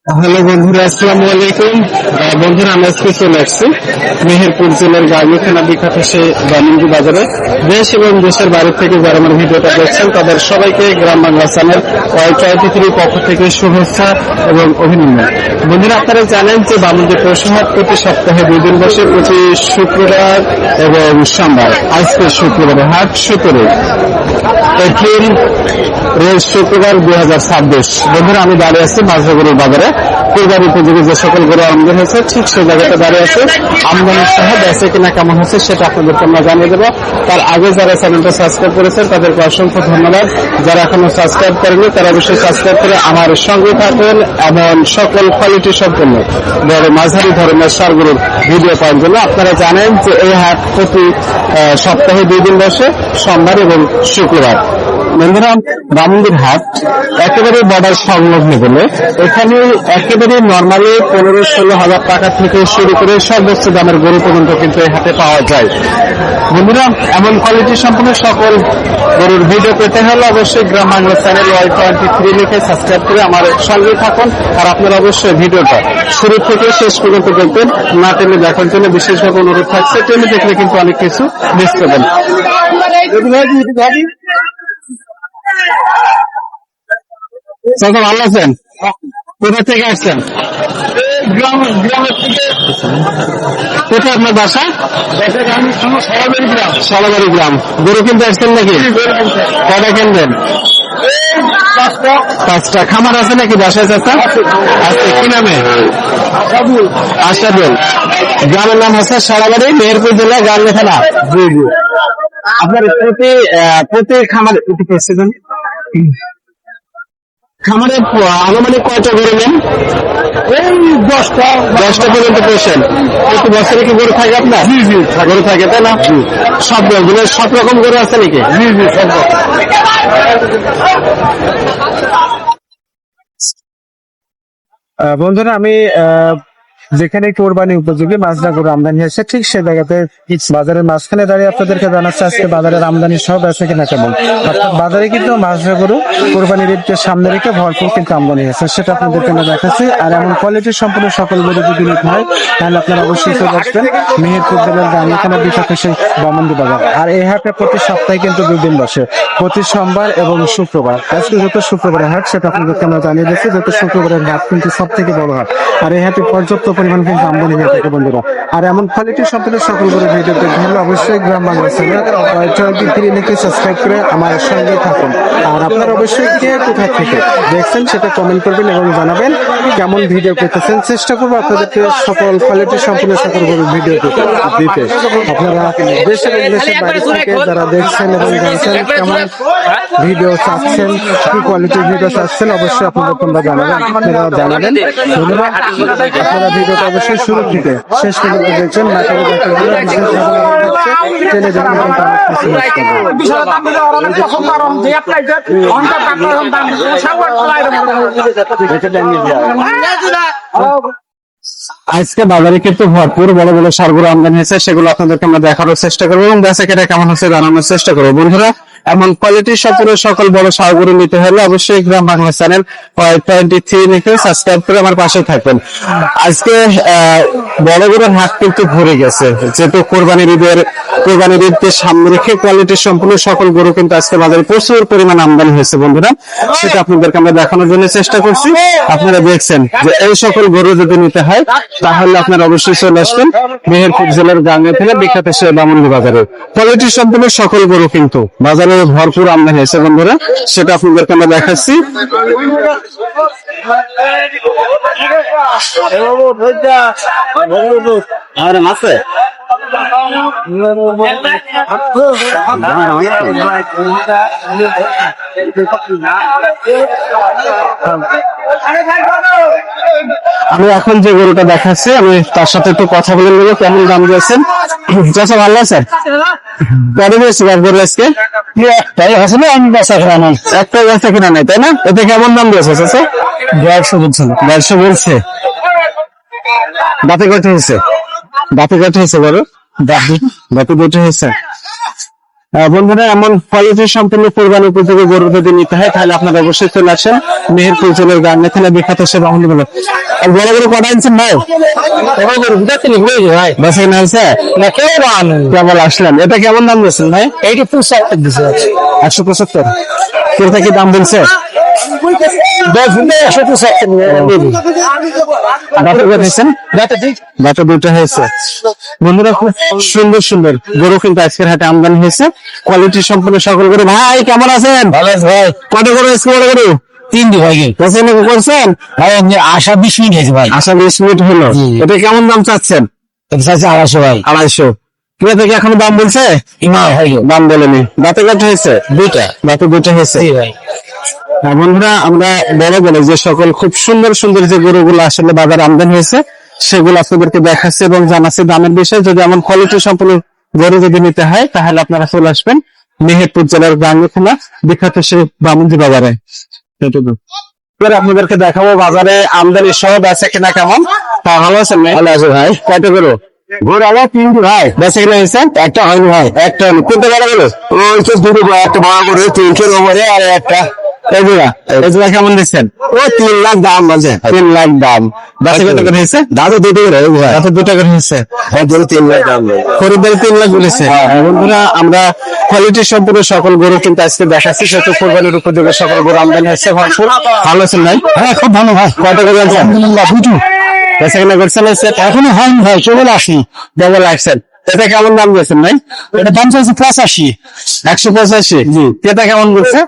Hello বন্ধুরা, আসসালামু আলাইকুম। বন্ধুরা, আমরা আজকে চলে আসছি মেহেরপুর জেলার গাজী থানা বিখ্যাত সেই বাণিজ্য বাজারে। দেশ এবং দেশের বাইরে থেকে যারা আমার ভিডিওটা দেখছেন তাদের সবাইকে গ্রাম বাংলা চ্যানেল ওয়াই23 পক্ষ থেকে শুভেচ্ছা এবং অভিনন্দন। বন্ধুরা, আপনারা জানেন যে বাণিজ্য পৌষহাট প্রতি সপ্তাহে 2 দিন বসে, প্রতি শুক্রবার এবং সোমবার। আজকে শুক্রবারে হাট, 17 এপ্রিল রোজ শুক্রবার 2026। বন্ধুরা, আমি দাঁড়িয়ে আছি মাঝগরুর বাজারে। কুরবানি উপযোগী যে সকল গরু আমদানি হয়েছে ঠিক সেই জায়গাটা দাঁড়িয়ে আছে। আমদানি সহ বেচে কিনা কেমন হচ্ছে সেটা আপনাদেরকে আমরা জানিয়ে দেবো। তার আগে যারা চ্যানেলটা সাবস্ক্রাইব করেছেন তাদেরকে অসংখ্য ধন্যবাদ। যারা এখনো সাবস্ক্রাইব করেনি তারা অবশ্যই সাবস্ক্রাইব করে আমার সঙ্গে থাকুন এমন সকল কোয়ালিটি সম্পন্ন বড় মাঝারি ধরনের সার গরুর ভিডিও পাওয়ার জন্য। আপনারা জানেন যে এই হাট প্রতি সপ্তাহে 2 দিন বসে, সোমবার এবং শুক্রবার। বন্ধুরা, রামন্দির হাট একেবারে বর্ডার সংলগ্ন বলে এখানে একেবারে নর্মালি 15-16 হাজার টাকা থেকে শুরু করে সর্বোচ্চ দামের গরু পর্যন্ত কিন্তু এই হাটে পাওয়া যায়। বন্ধুরা, এমন কোয়ালিটি সম্পন্ন সকল গরুর ভিডিও পেতে হলে অবশ্যই গ্রাম বাংলা চ্যানেল ওয়াই23 লিখে সাবস্ক্রাইব করে আমার সঙ্গে থাকুন। আর আপনারা অবশ্যই ভিডিওটা শুরু থেকে শেষ পর্যন্ত দেখবেন, না টেনে দেখার জন্য বিশেষভাবে অনুরোধ থাকছে। টেনে দেখলে কিন্তু অনেক কিছু মিস করবেন। ভালো আছেন? কোথা থেকে আসছেন? গ্রামের থেকে। কোথায় আপনার বাসা? সালাবাড়ি গ্রাম। গরু কিনতে আসছেন নাকি? কটা কিনবেন? 5টা। খামার আছে নাকি বাসায়? চাচা আছে। কি নামে? আশাদুল। গ্রামের নাম হচ্ছে সালাবাড়ি, মেহেরপুর জেলা, গাজী থানা। আপনার প্রতি খামার খামারে আনুমানিক কয়টা গরু নেন? এই 10টা পর্যন্ত পোষেন। প্রতি বছরে কি গরু থাকে আপনার? গরু থাকে, তাই না? সব রকম গরু আছে নাকি? বন্ধুরা, আমি যেখানে কোরবানি উপযোগী মাজরা গরু আমদানি হয়েছে ঠিক সে জায়গাতে বাজারের মাঝখানে দাঁড়িয়ে আপনাদেরকে জানাচ্ছে আজকে বাজারের আমদানি সব আছে কিনা কেমন। অর্থাৎ বাজারে কিন্তু মাজরা গরু কোরবানির ঈদকে সামনে রেখে ভরপুর কিন্তু আমদানি হয়েছে, সেটা আপনাদেরকে আমরা দেখাচ্ছি। আর এমন কোয়ালিটির সম্পূর্ণ সকল গরু যদি নিতে হয় তাহলে আপনারা অবশ্যই চলে আসবেন মেহেরপুর জেলার গামীখানা বিখ্যাত সেই বামন্দি বাজার। আর এই হাটে প্রতি সপ্তাহে কিন্তু 2 দিন বসে, প্রতি সোমবার এবং শুক্রবার। আজকে যত শুক্রবারের হাট সেটা আপনাদেরকে আমরা জানিয়ে দিচ্ছি। যত শুক্রবারের হাট কিন্তু সব থেকে বড় হাট। আর এই হাটে পর্যাপ্ত পরিমাণ কিন্তু আমদানি হয়ে থাকে বন্ধুরা। আর এমন কোয়ালিটির সম্পূর্ণ সকল গরু ভিডিও দেখতে হলে অবশ্যই গ্রাম বাংলা চ্যানেল ওয়াই23 লিখে সাবস্ক্রাইব করে আমার সঙ্গে থাকুন। আর আপনারা অবশ্যই কে কোথা থেকে দেখছেন সেটা কমেন্ট করবেন এবং জানাবেন কেমন ভিডিও পেতেছেন। চেষ্টা করবো আপনাদেরকে সকল কোয়ালিটির সম্পূর্ণ সকল গরু ভিডিও দিতে। আপনারা দেশ এবং দেশের বাইরে থেকে যারা দেখছেন এবং জানছেন কেমন ভিডিও চাচ্ছেন, কি কোয়ালিটির ভিডিও চাচ্ছেন, অবশ্যই আপনাদের তোমরা জানাবেন। আপনারা ভিডিওটা অবশ্যই শুরু থেকে শেষ পর্যন্ত দেখছেন, না করে আজকে বাজারে কিন্তু ভরপুর বড় বড় সারগুলো আমদানি হয়েছে, সেগুলো আপনাদেরকে আমরা দেখানোর চেষ্টা করবো এবং বেচাকেটা কেমন হচ্ছে জানানোর চেষ্টা করবো। বন্ধুরা, এমন কোয়ালিটির সম্পূর্ণ সকল বড় সারগুলো নিতে হলে অবশ্যই গ্রাম বাংলা চ্যানেল ওয়াই23 লিখে সাবস্ক্রাইব করে আমার পাশে থাকবেন। আজকে বড় বড় হাট কিন্তু ভরে গেছে, যেহেতু কোরবানির ঈদকে সামনে রেখে কোয়ালিটির সম্পূর্ণ সকল গরু কিন্তু আজকে বাজারে প্রচুর পরিমাণ আমদানি হয়েছে। বন্ধুরা, সেটা আপনাদেরকে আমরা দেখানোর জন্য চেষ্টা করছি। আপনারা দেখছেন যে এই সকল গরু যদি নিতে হয় তাহলে আপনারা অবশ্যই চলে আসবেন মেহেরপুর জেলার গাঙ্গে থেকে বিখ্যাত সেই বামন্দি বাজারে। কোয়ালিটির সম্পূর্ণ সকল গরু কিন্তু বাজারে ভরপুর আমদানি হয়েছে। বন্ধুরা, সেটা আপনাদেরকে আমরা দেখাচ্ছি। আমি এখন যে গরুটা দেখাচ্ছি আমি তার সাথে একটু কথা বলে নেবো, কেমন দাম দিয়েছেন। চাচা ভালো আছেন? কবে দিয়েছি গরু আজকে? একটা বেচা কিনা নাই, তাই না? এতে কেমন দাম দিয়েছে চাচা? 150 বলছিল। 150 বলছে। দাঁতে কয়টা হয়েছে? গরু দাঁতে 2টো হয়েছে। বন্ধুরা এমন কোয়ালিটি সম্পূর্ণ কোরবানি উপযোগী গরু যদি নিতে হয় তাহলে আপনারা অবশ্যই চলে আসেন মেহেরপুর জেলার গান্নাখানা বিখ্যাত সেবা বন্ধু। আর বড় বড় কটা আনছেন ভাই? ভাই বাসে না হয়েছে না কেবল আসলেন। এটা কেমন দাম দিয়েছেন ভাই? 175 কোথা কি দাম বলছে? বন্ধুরা খুব সুন্দর সুন্দর গরু কিন্তু আজকের হাটে আমদানি হয়েছে, কোয়ালিটি সম্পূর্ণ সকল গরু। ভাই কেমন আছেন? ভালো আছে ভাই। কত গরু আজকে বড় গরু? 3টি ভাই। করছেন ভাই? আসা 20 মিনিট হয়েছে ভাই। আসা 20 মিনিট হলো। এটা কেমন দাম চাচ্ছেন? 250 ভাই। 250 কিলো থেকে এখনো দাম বলছে? দাম বলেনি। দাঁতে কয়টা হয়েছে? 2টা। দাঁতে 2টা হয়েছে ভাই। বন্ধুরা আমরা বড় বড় যে সকল খুব সুন্দর সুন্দর যে গরুগুলো আসলে বাজারে আমদানি হয়েছে সেগুলো আপনাদেরকে দেখাচ্ছে এবং জানাচ্ছে দামের বিষয়ে। যদি এমন কোয়ালিটি সম্পূর্ণ গরু যদি নিতে হয় তাহলে আপনারা চলে আসবেন মেহেরপুর জেলার গাঙ্গোখোলা বিখ্যাত সে বামুনজি বাজারে। আপনাদেরকে দেখাবো বাজারে আমদানি সহ বেচা কিনা কেমন। ভালো আছেন? ভালো আছে ভাই। কয়টা গরু? গরু আমার 3টি ভাই। বেচা কিনা হয়েছে? একটা হয়নি ভাই। একটা হয়নি। কোনটা বড় গরু? ওই তো দুটো, একটা বড় গরু 300 ওপরে আর একটা এজোড়া কেমন দিচ্ছেন? ও 3 লাখ দাম বলছে। 3 লাখ দাম। বেচা কত করে হয়েছে? দাদু 2 টাকা ভাই। দাদু 2 টাকা হয়েছে। হ্যাঁ 3 লাখ দাম। খরিদ্দার 3 লাখ বলেছে। বন্ধুরা আমরা কোয়ালিটি সম্পূর্ণ সকল গরু কিন্তু আজকে দেখাচ্ছি, সেহেতু কোরবানির উপযোগী সকল গরু আমদানি হচ্ছে। ভালো আছেন ভাই? হ্যাঁ খুব ভালো ভাই। কয়টা করে আনছেন? আলহামদুলিল্লাহ 2টি। বেচা কিনা করছেন? এখনো হয়নি ভাই, কেবল আসি। কেবল আসছেন। এটা কেমন দাম দিয়েছেন ভাই? এটা দাম চাইছে 85। 185। জি। এটা কেমন বলছে?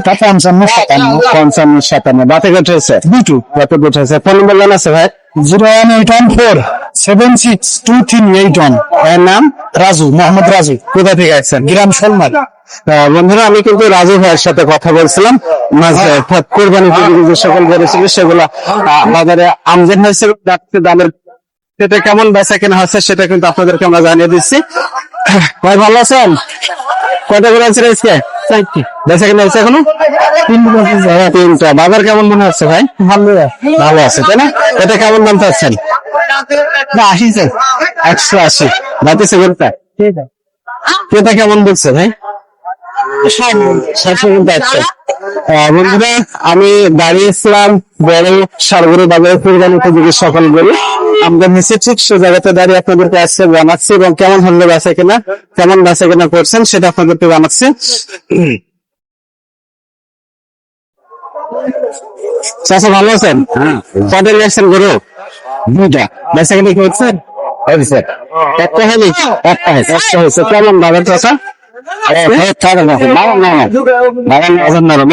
55-57। বাতে কত হয়েছে? 2টো। বাতে কত হয়েছে? ফোন নম্বর জানা আছে ভাই? 01814762381। এর নাম রাজু, মোহাম্মদ রাজু। কোথা থেকে আসছেন? গ্রাম শোলমার। বন্ধুরা আমি কিন্তু রাজু ভাইয়ের সাথে কথা বলছিলাম, কোরবানি যে সকল গরু ছিল সেগুলা বাজারে আমদানি হয়েছে, দামের সেটা কেমন বেচা কেনা হচ্ছে সেটা কিন্তু আপনাদেরকে আমরা জানিয়ে দিচ্ছি। ভাই ভালো আছেন? কয়টা করে আনছেন আজকে? 4টি। বেচা কেনা হচ্ছে এখনো? 3টা। বাজার কেমন মনে হচ্ছে ভাই? ভালো আছে তাই না? এটা কেমন দাম চাচ্ছেন? 80। 180 বাতিছে গরুটা। ক্রেতা কেমন বলছে ভাই? 60 কিন্তু আছে। বন্ধুরা আমি দাঁড়িয়েছিলাম বড় সারগরু বাজারে কোরবানি উপযোগী সকল গরু আমদানি হয়েছে, ঠিক সে জায়গাতে দাঁড়িয়ে আপনাদেরকে আজকে জানাচ্ছি এবং কেমন হলে বেচা কেনা, কেমন বেচা কেনা করছেন সেটা আপনাদেরকে জানাচ্ছি। চাচা ভালো আছেন? হ্যাঁ। কয়টা নিয়ে আসছেন গরু? 2টা। বেচা কেনা কি করছেন? একটা হয়নি? একটা হয়েছে। কেমন বাজার চাচা?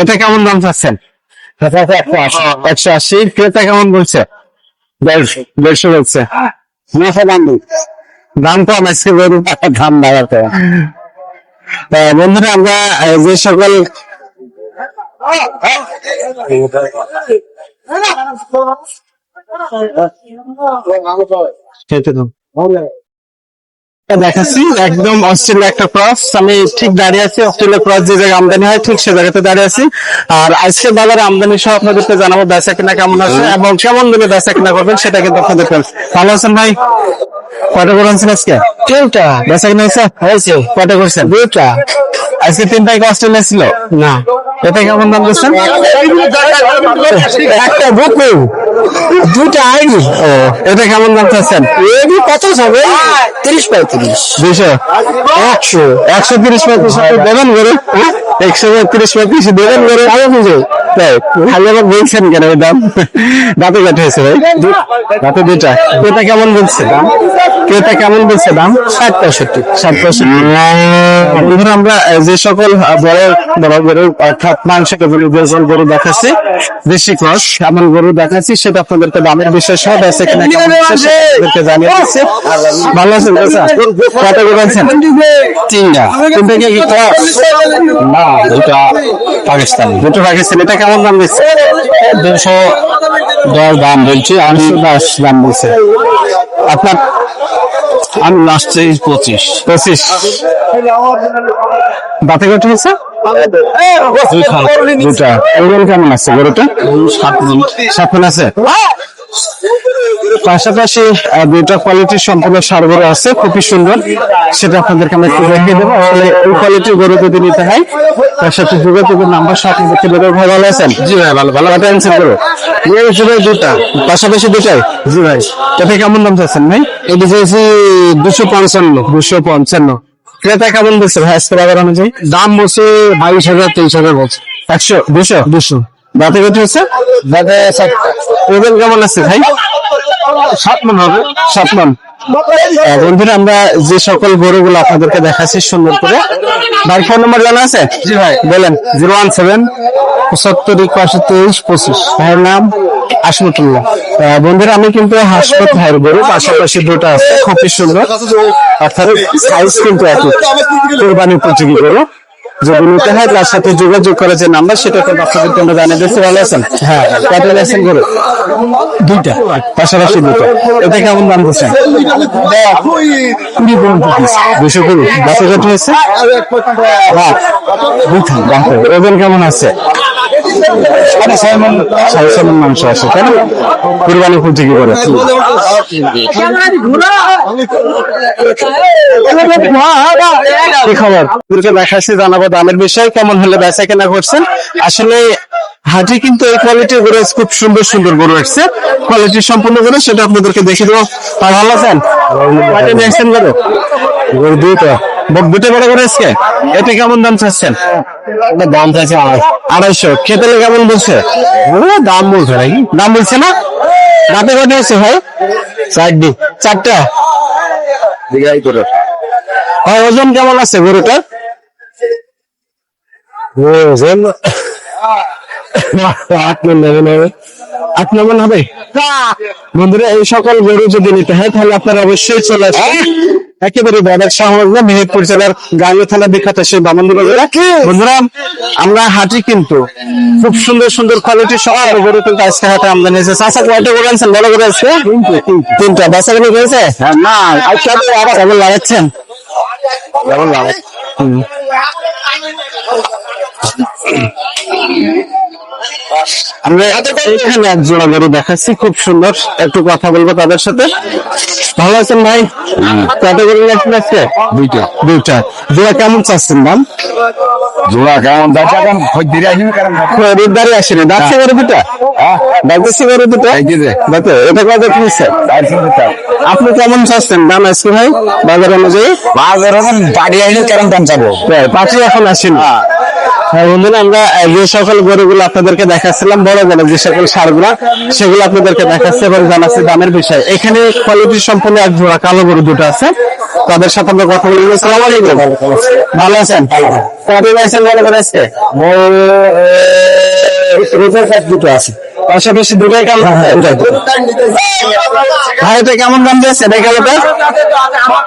এটা কেমন দাম চাচ্ছেন? 180। ক্রেতা কেমন বলছে? 150 বলছে। দাম কম আজকে গরু দাম বাড়াতে। বন্ধুরা আমরা যে সকল দেখাচ্ছি একদম অস্ট্রেলিয়া একটা ক্রস। আমি ঠিক দাঁড়িয়ে আছি অস্ট্রেলিয়া ক্রস যে জায়গায় আমদানি হয় ঠিক সে জায়গাতে দাঁড়িয়ে আছি। আর আজকে বাজারে আমদানি সহ আপনাদেরকে জানাবো বেচা কিনা কেমন আছে এবং কেমন দিনে বেচা কিনা করবেন সেটা কিন্তু আপনাদের। ভালো আছেন ভাই? কয়টা করে আনছেন আজকে? 3টা। বেচা কিনা হয়েছে? কয়টা করছেন? 2টা। আজকে 3টাই অস্ট্রেলিয়া ছিল না। এটা কেমন দাম দিচ্ছেন? একটা বুকু 2টা আইনি। ও এটা কেমন দাম চাচ্ছেন? কত হবে? 30-35। 200 130-35 দেবেন করে? 130-35 দেবেন করে? খালি আবার বলছেন কেন ওই দাম? দাঁতে কাটা হয়েছে ভাই? দাঁতে 2টা। ক্রেতা কেমন বলছে দাম? ক্রেতা কেমন বলছে দাম? 60-65। বন্ধুরা আমরা যে সকল বড় বড় গরু অর্থাৎ মাংসের গরু দেখাচ্ছি, দেশি ক্রস এমন গরু দেখাচ্ছি, সেটা আপনাদেরকে দামের বিষয় সহ বেচা কিনা কেমন আপনাদেরকে জানিয়ে দিচ্ছি। ভালো আছেন চাচা? কয়টা গরু আনছেন? 3টা। 3টা কি ক্রস? না 2টা পাকিস্তানি। 2টা পাকিস্তানি। এটা কেমন দাম দিচ্ছে? 210 দাম বলছি। 810 দাম বলছে। আপনার? আমি লাস্ট 25। দাঁতে কত হয়েছে? 2টা। ওজন কেমন আছে গরুটা? 7 আছে। পাশাপাশি দুইটা কোয়ালিটির সম্পূর্ণ সার গরু আছে, খুবই সুন্দর, সেটা আপনাদেরকে আমরা একটু দেখিয়ে দেবো। আসলে এই কোয়ালিটির গরু যদি নিতে হয় তার সাথে যোগাযোগের নাম্বার সাথে দেখতে দেবো। ভাই ভালো আছেন? জি ভাই ভালো ভালো অ্যান্সার করো। দুটা পাশাপাশি দুটাই? জি ভাই। এটা কেমন দাম চাচ্ছেন ভাই? এটা চাইছি 255। 255 ক্রেতা কেমন বলছে ভাই আজকে বাজার অনুযায়ী? দাম বলছে 22,000 23,000 বলছে। 100 200 দাঁতে কত হচ্ছে? দাঁতে ওজন কেমন আছে ভাই? 7 মণ হবে। 7 মণ। বন্ধুরা আমরা যে সকল গরুগুলো আপনাদেরকে দেখাচ্ছি সুন্দর করে, ভাই ফোন নাম্বার জানা আছে? জি ভাই বলেন। 017 75 81 25। ভাইয়ের নাম হাসমতুল্লাহ। বন্ধুরা আমি কিন্তু হাসমত ভাইয়ের গরু, পাশাপাশি দুটো আছে, খুবই সুন্দর, অর্থাৎ সাইজ কিন্তু একই, কোরবানি উপযোগী গরু। যদি নিতে হয় তার সাথে যোগাযোগ করে যে নাম্বার সেটা তো আপনাদেরকে আমরা জানিয়ে দিচ্ছি। ভালো আছেন? হ্যাঁ। কত লেছেন গরু? দুইটা পাশাপাশি দুটো। এটা কেমন দাম দিচ্ছেন? 200 গরু বাসে কত হয়েছে? ওজন কেমন আছে? 6.5 মণ মাংস আছে, তাই না? কুরবানি উপযোগী করে। কি খবর? দেখাচ্ছি, জানাবো দামের বিষয়, কেমন হলে বেচা কেনা করছেন। আসলে হাটে কিন্তু এই কোয়ালিটির গরু, খুব সুন্দর সুন্দর গরু আসছে, কোয়ালিটি সম্পূর্ণ গরু, সেটা আপনাদেরকে দেখে দেবো। ভালো আছেন? কয়টা নিয়েছেন গরু? দুইটা। দুটো বড় করে আজকে। এটা কেমন দাম চাচ্ছেন? দাম চাইছে 250। খেতে কেমন বলছে? দাম বলছে নাকি? দাম বলছে না? দাঁতে কত হচ্ছে ভাই? 4টা। ওজন কেমন আছে গরুটার? ওজন 8 মণ হবে। বন্ধুরা এই সকল গরু যদি নিতে হয় তাহলে আপনারা অবশ্যই চলে আসবেন একেবারে বাজার শহর না, মেহেরপুর জেলার গাংনী থানা বিখ্যাত সেই বামন্দি বাজারে। বন্ধুরা আমরা হাঁটি কিন্তু খুব সুন্দর সুন্দর কোয়ালিটির সব গরু কিন্তু আজকে হাটে আমদানি হয়েছে। চাচা কয়টা গরু আনছেন? বড় করে আছে 3টা। বেচা কেনা হয়েছে? না আজকে আবার কেমন লাগাচ্ছেন? কেমন লাগাচ্ছেন? আমরা এখানে এক জোড়া গরু দেখাচ্ছি, খুব সুন্দর, একটু কথা বলবো তাদের সাথে। ভালো আছেন ভাই? কয়টা গরু নিয়েছেন আজকে? দুইটা। জোড়া কেমন চাচ্ছেন দাম? জোড়া কেমন দাম? খরিদ্দারি আসেনি। দাঁতছে গরু দুটা? দাঁতছে গরু দুটো? এটা কত কিনছে? আপনি কেমন চাচ্ছেন দাম আজকে ভাই বাজার অনুযায়ী? বাজার পাড়ি আসলে কেমন দাম চাবো? পাঁচই এখন আসেনি। বন্ধুরা আমরা যে সকল গরুগুলো আপনাদেরকে দেখাচ্ছিলাম, বড় বড় যে সকল সারগুলা, সেগুলো আপনাদেরকে দেখাচ্ছে এবং জানাচ্ছি দামের বিষয়। এখানে কোয়ালিটি সম্পূর্ণ এক জোড়া কালো গরু দুটো আছে, তাদের সাথে আমরা কথা বলবো। আসসালামু আলাইকুম। ভালো আছেন? দুটো আছে, পাশাপাশি দুটাই কালো। ভাই এটা কেমন দাম দিয়েছে? এটা কালোটা?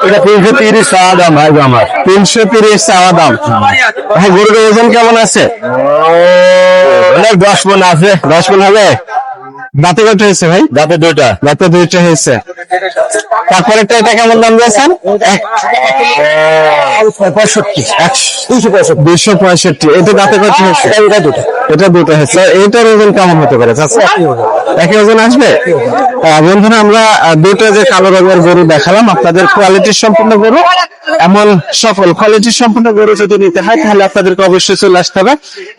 এটা 330 চাওয়া দাম ভাই, আমার 330 চাওয়া দাম। ভাই গরুর ওজন কেমন আছে? 10 মণ আছে। 10 মণ হবে। দাঁতে কত হয়েছে ভাই? দাঁতে দুইটা হয়েছে। তারপরে এটা কেমন দাম দিয়েছেন? 265। এটা দাঁতে কত হয়েছে? এটা দুটো হয়েছে। এটার ওজন কেমন হতে পারে? একই ওজন আসবে। বন্ধুরা আমরা দুটো যে কালো রঙের গরু দেখালাম আপনাদের, কোয়ালিটির সম্পূর্ণ গরু, এমন সফল কোয়ালিটির সম্পূর্ণ গরু যদি নিতে হয় তাহলে আপনাদেরকে অবশ্যই চলে আসতে হবে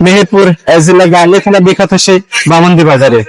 মেহেরপুর জেলা গাংনী থানা বিখ্যাত সেই বামন্দি বাজারে।